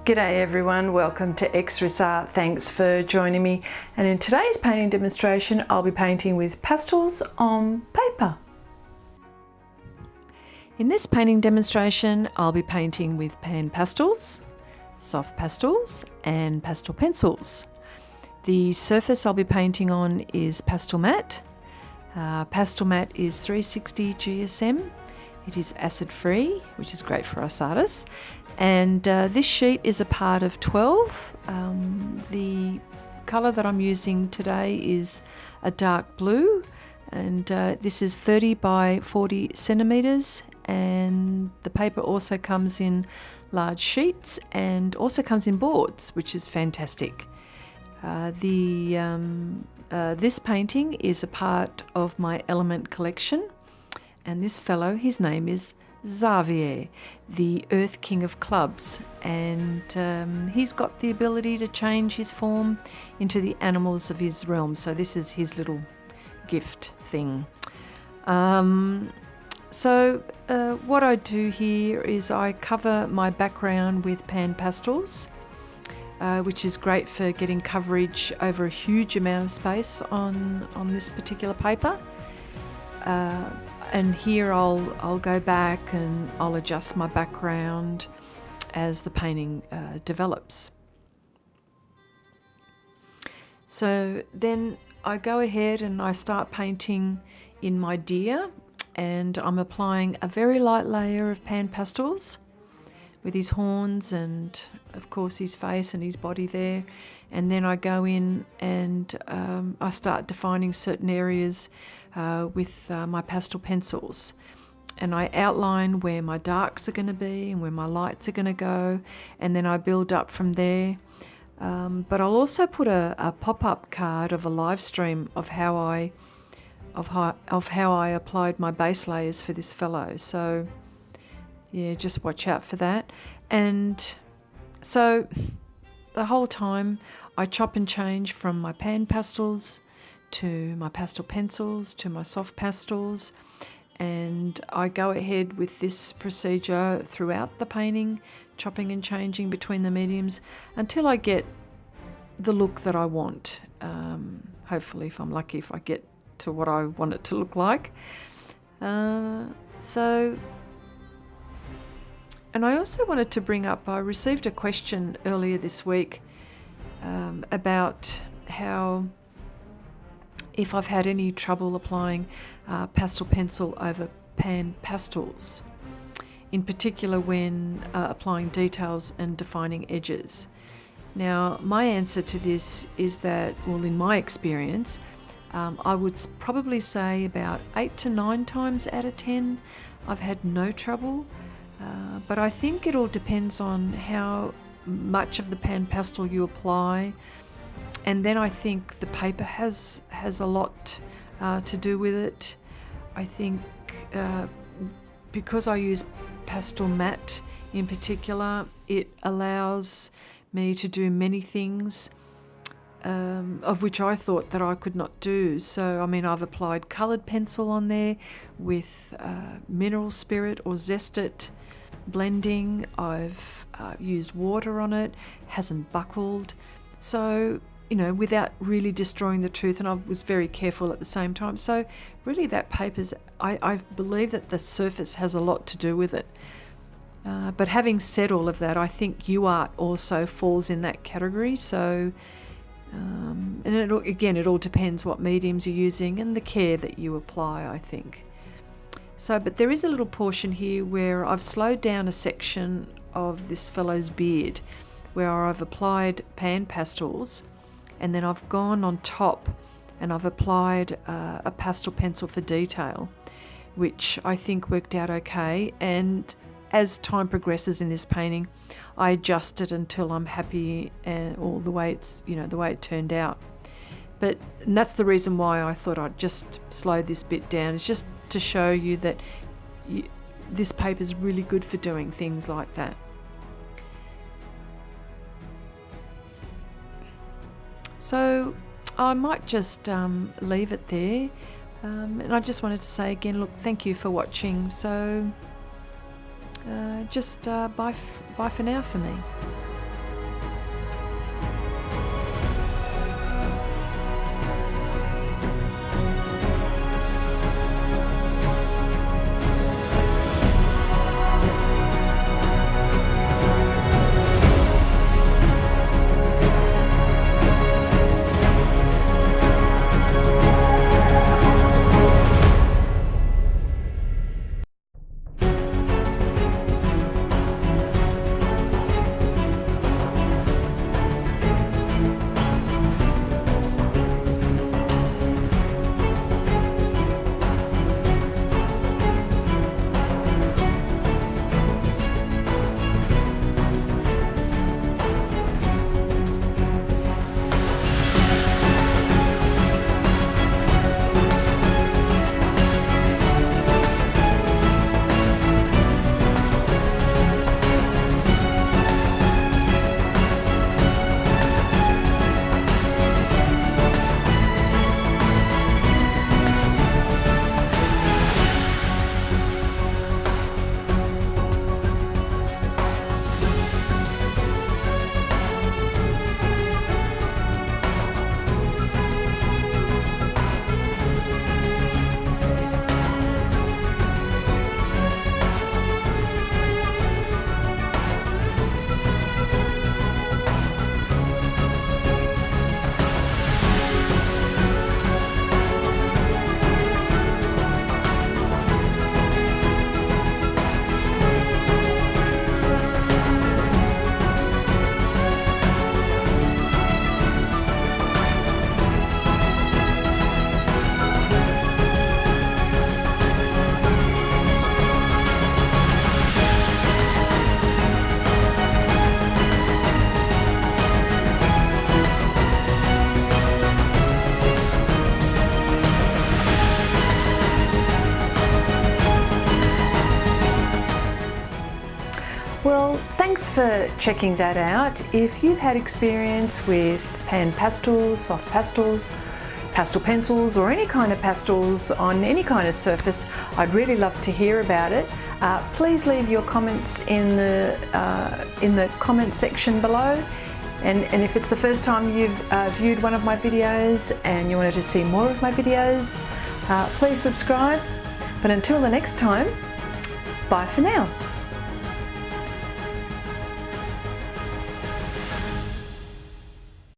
G'day everyone, welcome to Xris Art. Thanks for joining me. And in today's painting demonstration, I'll be painting with pastels on paper. In this painting demonstration, I'll be painting with Panpastels, soft pastels and pastel pencils. The surface I'll be painting on is Pastelmat. Pastelmat is 360 GSM. It is acid free, which is great for us artists. And this sheet is a part of 12. The colour that I'm using today is a dark blue, and this is 30 by 40 centimetres, and the paper also comes in large sheets and also comes in boards, which is fantastic. This painting is a part of my element collection, and this fellow, his name is Xavier, the Earth King of Clubs, and he's got the ability to change his form into the animals of his realm. So this is his little gift thing. What I do here is I cover my background with Panpastels, which is great for getting coverage over a huge amount of space on this particular paper. And here I'll go back and I'll adjust my background as the painting develops. So then I go ahead and I start painting in my deer, and I'm applying a very light layer of Panpastels with his horns and of course his face and his body there. And then I go in and I start defining certain areas with my pastel pencils, and I outline where my darks are going to be and where my lights are going to go, and then I build up from there. But I'll also put a pop-up card of a live stream of how I applied my base layers for this fellow. So yeah, just watch out for that. And so the whole time I chop and change from my Panpastels to my pastel pencils to my soft pastels, and I go ahead with this procedure throughout the painting, chopping and changing between the mediums until I get the look that I want. Hopefully, if I'm lucky, if I get to what I want it to look like. And I also wanted to bring up, I received a question earlier this week about how, if I've had any trouble applying pastel pencil over Panpastels, in particular when applying details and defining edges. Now, my answer to this is that, well, in my experience, I would probably say about 8 to 9 times out of 10 I've had no trouble, but I think it all depends on how much of the Panpastel you apply. And then I think the paper has a lot to do with it. I think because I use Pastelmat in particular, it allows me to do many things of which I thought that I could not do. So, I mean, I've applied coloured pencil on there with mineral spirit or zest it blending. I've used water on it, hasn't buckled. So, you know, without really destroying the tooth, and I was very careful at the same time. So really that paper's, I believe that the surface has a lot to do with it. But having said all of that, I think UArt also falls in that category. So, and it all depends what mediums you're using and the care that you apply, I think. So, but there is a little portion here where I've slowed down a section of this fellow's beard where I've applied Panpastels, and then I've gone on top and I've applied a pastel pencil for detail, which I think worked out okay. And as time progresses in this painting, I adjust it until I'm happy all the way the way it turned out. And that's the reason why I thought I'd just slow this bit down. It's just to show you that this paper is really good for doing things like that. So I might just leave it there, and I just wanted to say again, look, thank you for watching. So just bye for now for me. thanks for checking that out. If you've had experience with pan pastels, soft pastels, pastel pencils, or any kind of pastels on any kind of surface, I'd really love to hear about it. Please leave your comments in the comment section below. And if it's the first time you've viewed one of my videos and you wanted to see more of my videos, please subscribe. But until the next time, bye for now.